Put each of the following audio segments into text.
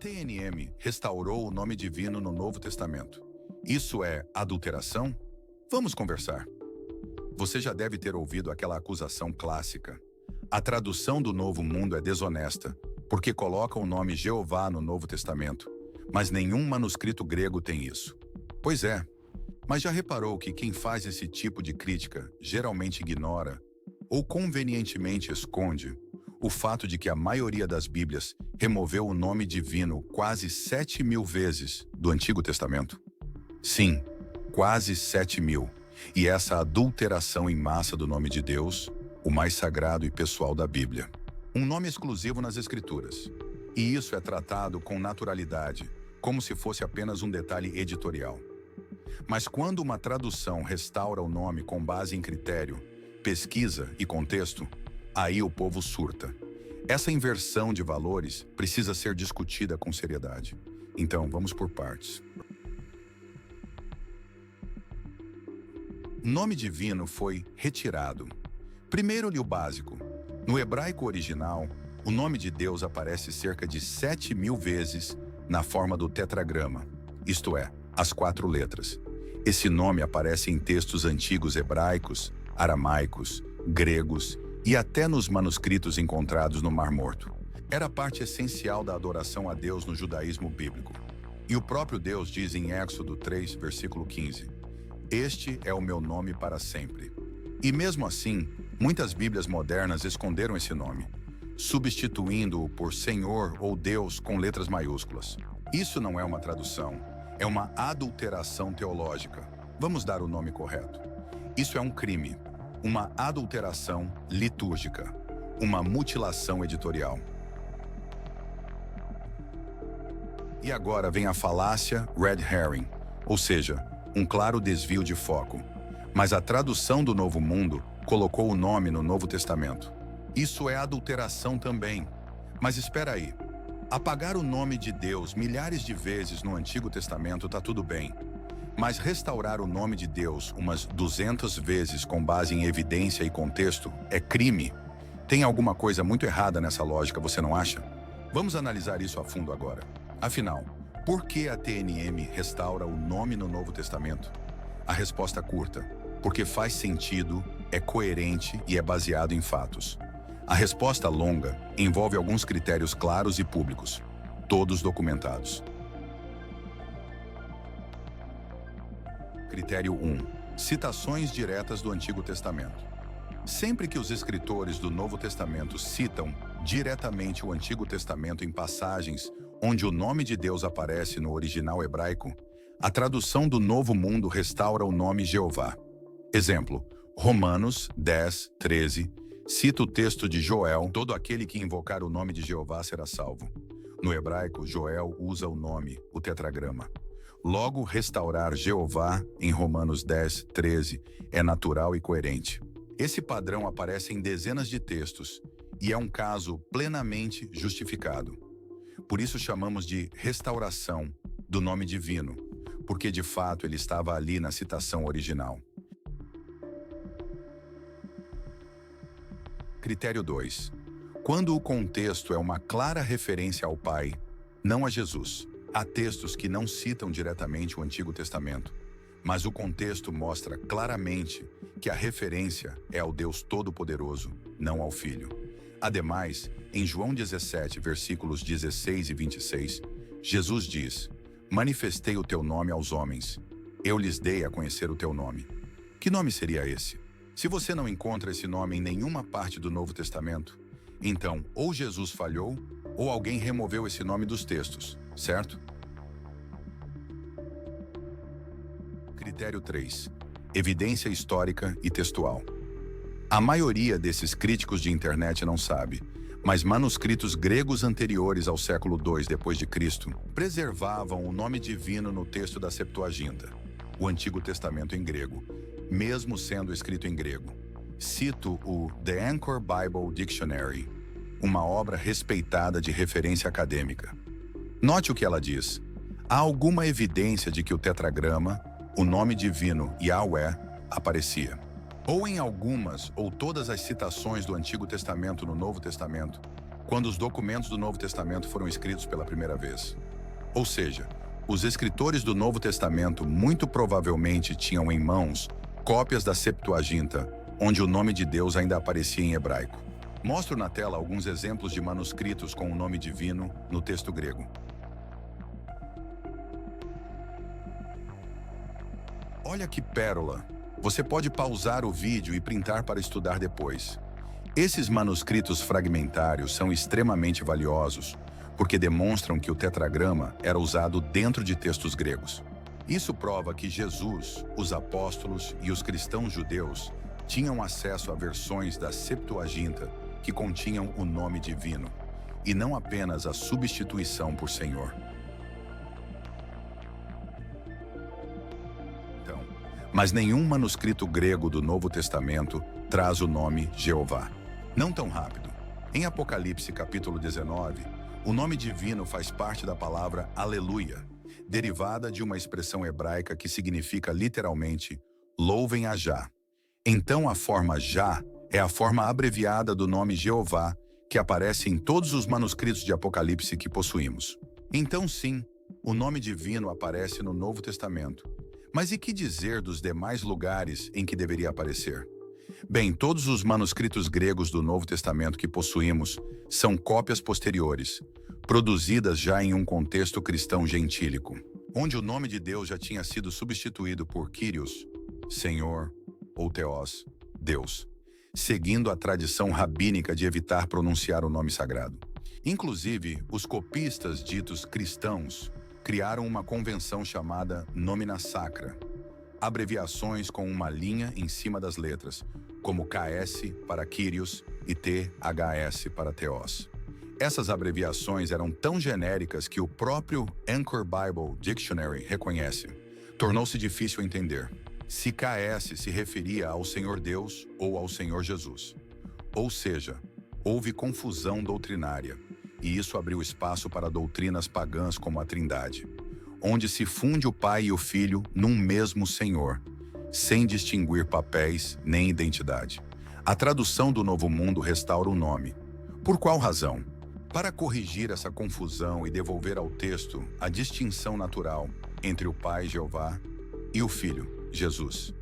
TNM restaurou o nome divino no Novo Testamento. Isso é adulteração? Vamos conversar. Você já deve ter ouvido aquela acusação clássica. A tradução do Novo Mundo é desonesta, porque coloca o nome Jeová no Novo Testamento, mas nenhum manuscrito grego tem isso. Pois é, mas já reparou que quem faz esse tipo de crítica geralmente ignora, ou convenientemente esconde, o fato de que a maioria das Bíblias removeu o nome divino quase 7.000 vezes do Antigo Testamento? Sim, quase 7.000. E essa adulteração em massa do nome de Deus, o mais sagrado e pessoal da Bíblia. Um nome exclusivo nas Escrituras. E isso é tratado com naturalidade, como se fosse apenas um detalhe editorial. Mas quando uma tradução restaura o nome com base em critério, pesquisa e contexto, aí o povo surta. Essa inversão de valores precisa ser discutida com seriedade. Então, vamos por partes. Nome divino foi retirado. Primeiro-lhe o básico. No hebraico original, o nome de Deus aparece cerca de 7.000 vezes na forma do tetragrama, isto é, as 4 letras. Esse nome aparece em textos antigos hebraicos, aramaicos, gregos e até nos manuscritos encontrados no Mar Morto. Era parte essencial da adoração a Deus no judaísmo bíblico. E o próprio Deus diz em Êxodo 3, versículo 15, "Este é o meu nome para sempre." E mesmo assim, muitas Bíblias modernas esconderam esse nome, substituindo-o por Senhor ou Deus com letras maiúsculas. Isso não é uma tradução, é uma adulteração teológica. Vamos dar o nome correto. Isso é um crime, uma adulteração litúrgica, uma mutilação editorial. E agora vem a falácia red herring, ou seja, um claro desvio de foco. Mas a tradução do Novo Mundo colocou o nome no Novo Testamento. Isso é adulteração também. Mas espera aí. Apagar o nome de Deus milhares de vezes no Antigo Testamento tá tudo bem. Mas restaurar o nome de Deus umas 200 vezes com base em evidência e contexto é crime. Tem alguma coisa muito errada nessa lógica, você não acha? Vamos analisar isso a fundo agora. Afinal, por que a TNM restaura o nome no Novo Testamento? A resposta curta: porque faz sentido, é coerente e é baseado em fatos. A resposta longa envolve alguns critérios claros e públicos, todos documentados. Critério 1. Citações diretas do Antigo Testamento. Sempre que os escritores do Novo Testamento citam diretamente o Antigo Testamento em passagens onde o nome de Deus aparece no original hebraico, a tradução do Novo Mundo restaura o nome Jeová. Exemplo, Romanos 10, 13, cita o texto de Joel: "Todo aquele que invocar o nome de Jeová será salvo." No hebraico, Joel usa o nome, o tetragrama. Logo, restaurar Jeová em Romanos 10, 13 é natural e coerente. Esse padrão aparece em dezenas de textos e é um caso plenamente justificado. Por isso chamamos de restauração do nome divino, porque de fato ele estava ali na citação original. Critério 2. Quando o contexto é uma clara referência ao Pai, não a Jesus. Há textos que não citam diretamente o Antigo Testamento, mas o contexto mostra claramente que a referência é ao Deus Todo-Poderoso, não ao Filho. Ademais, em João 17, versículos 16 e 26, Jesus diz: "Manifestei o teu nome aos homens. Eu lhes dei a conhecer o teu nome." Que nome seria esse? Se você não encontra esse nome em nenhuma parte do Novo Testamento, então ou Jesus falhou, ou alguém removeu esse nome dos textos, certo? Critério 3. Evidência histórica e textual. A maioria desses críticos de internet não sabe, mas manuscritos gregos anteriores ao século II d.C. preservavam o nome divino no texto da Septuaginta, o Antigo Testamento em grego, mesmo sendo escrito em grego. Cito o The Anchor Bible Dictionary, uma obra respeitada de referência acadêmica. Note o que ela diz. Há alguma evidência de que o tetragrama, o nome divino Yahweh, aparecia. Ou em algumas ou todas as citações do Antigo Testamento no Novo Testamento, quando os documentos do Novo Testamento foram escritos pela primeira vez. Ou seja, os escritores do Novo Testamento muito provavelmente tinham em mãos cópias da Septuaginta, onde o nome de Deus ainda aparecia em hebraico. Mostro na tela alguns exemplos de manuscritos com o nome divino no texto grego. Olha que pérola! Você pode pausar o vídeo e printar para estudar depois. Esses manuscritos fragmentários são extremamente valiosos, porque demonstram que o tetragrama era usado dentro de textos gregos. Isso prova que Jesus, os apóstolos e os cristãos judeus tinham acesso a versões da Septuaginta que continham o nome divino, e não apenas a substituição por Senhor. Mas nenhum manuscrito grego do Novo Testamento traz o nome Jeová. Não tão rápido. Em Apocalipse capítulo 19, o nome divino faz parte da palavra Aleluia, derivada de uma expressão hebraica que significa literalmente louvem a Já. Então a forma Já é a forma abreviada do nome Jeová, que aparece em todos os manuscritos de Apocalipse que possuímos. Então sim, o nome divino aparece no Novo Testamento. Mas e que dizer dos demais lugares em que deveria aparecer? Bem, todos os manuscritos gregos do Novo Testamento que possuímos são cópias posteriores, produzidas já em um contexto cristão gentílico, onde o nome de Deus já tinha sido substituído por Kyrios, Senhor, ou Theos, Deus, seguindo a tradição rabínica de evitar pronunciar o nome sagrado. Inclusive, os copistas ditos cristãos criaram uma convenção chamada Nomina Sacra, abreviações com uma linha em cima das letras, como KS para Kyrios e THS para Theos. Essas abreviações eram tão genéricas que o próprio Anchor Bible Dictionary reconhece. Tornou-se difícil entender se KS se referia ao Senhor Deus ou ao Senhor Jesus. Ou seja, houve confusão doutrinária, e isso abriu espaço para doutrinas pagãs como a Trindade, onde se funde o Pai e o Filho num mesmo Senhor, sem distinguir papéis nem identidade. A tradução do Novo Mundo restaura o nome. Por qual razão? Para corrigir essa confusão e devolver ao texto a distinção natural entre o Pai, Jeová, e o Filho, Jesus.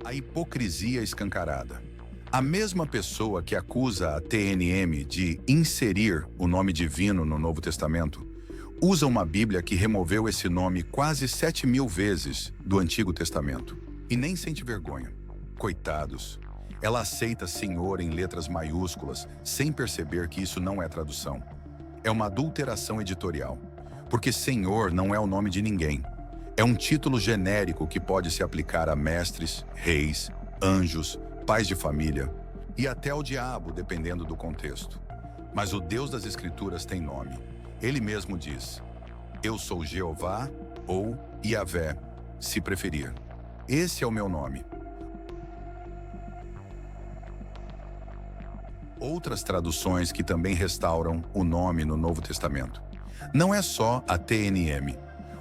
A hipocrisia escancarada. A mesma pessoa que acusa a TNM de inserir o nome divino no Novo Testamento usa uma Bíblia que removeu esse nome quase 7.000 vezes do Antigo Testamento. E nem sente vergonha. Coitados. Ela aceita Senhor em letras maiúsculas sem perceber que isso não é tradução. É uma adulteração editorial. Porque Senhor não é o nome de ninguém. É um título genérico que pode se aplicar a mestres, reis, anjos, pais de família e até ao diabo, dependendo do contexto. Mas o Deus das Escrituras tem nome. Ele mesmo diz: eu sou Jeová ou Yahvé, se preferir. Esse é o meu nome. Outras traduções que também restauram o nome no Novo Testamento. Não é só a TNM.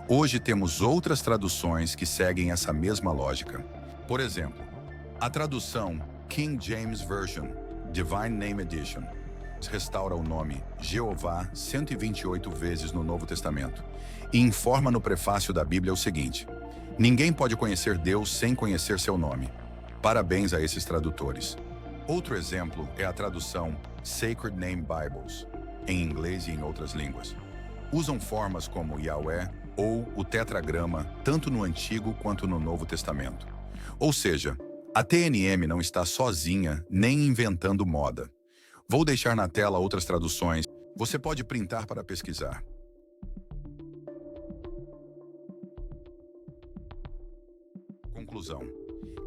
Hoje temos outras traduções que seguem essa mesma lógica. Por exemplo, a tradução King James Version, Divine Name Edition, restaura o nome Jeová 128 vezes no Novo Testamento e informa no prefácio da Bíblia o seguinte: ninguém pode conhecer Deus sem conhecer seu nome. Parabéns a esses tradutores. Outro exemplo é a tradução Sacred Name Bibles, em inglês e em outras línguas. Usam formas como Yahweh ou o tetragrama tanto no Antigo quanto no Novo Testamento. Ou seja, a TNM não está sozinha nem inventando moda. Vou deixar na tela outras traduções. Você pode printar para pesquisar. Conclusão.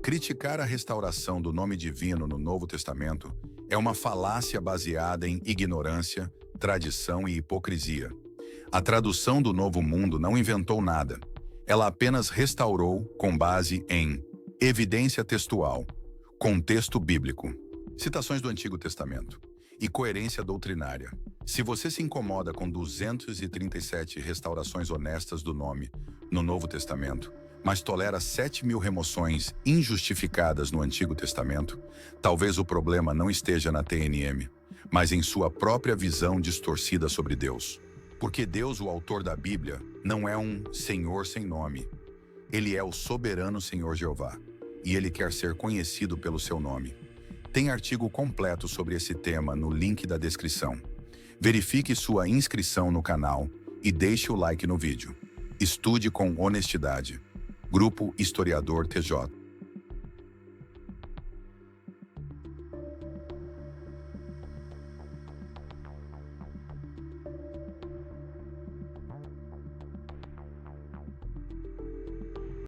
Criticar a restauração do nome divino no Novo Testamento é uma falácia baseada em ignorância, tradição e hipocrisia. A tradução do Novo Mundo não inventou nada. Ela apenas restaurou com base em evidência textual, contexto bíblico, citações do Antigo Testamento e coerência doutrinária. Se você se incomoda com 237 restaurações honestas do nome no Novo Testamento, mas tolera 7.000 remoções injustificadas no Antigo Testamento, talvez o problema não esteja na TNM, mas em sua própria visão distorcida sobre Deus. Porque Deus, o autor da Bíblia, não é um Senhor sem nome. Ele é o soberano Senhor Jeová, e ele quer ser conhecido pelo seu nome. Tem artigo completo sobre esse tema no link da descrição. Verifique sua inscrição no canal e deixe o like no vídeo. Estude com honestidade. Grupo Historiador TJ.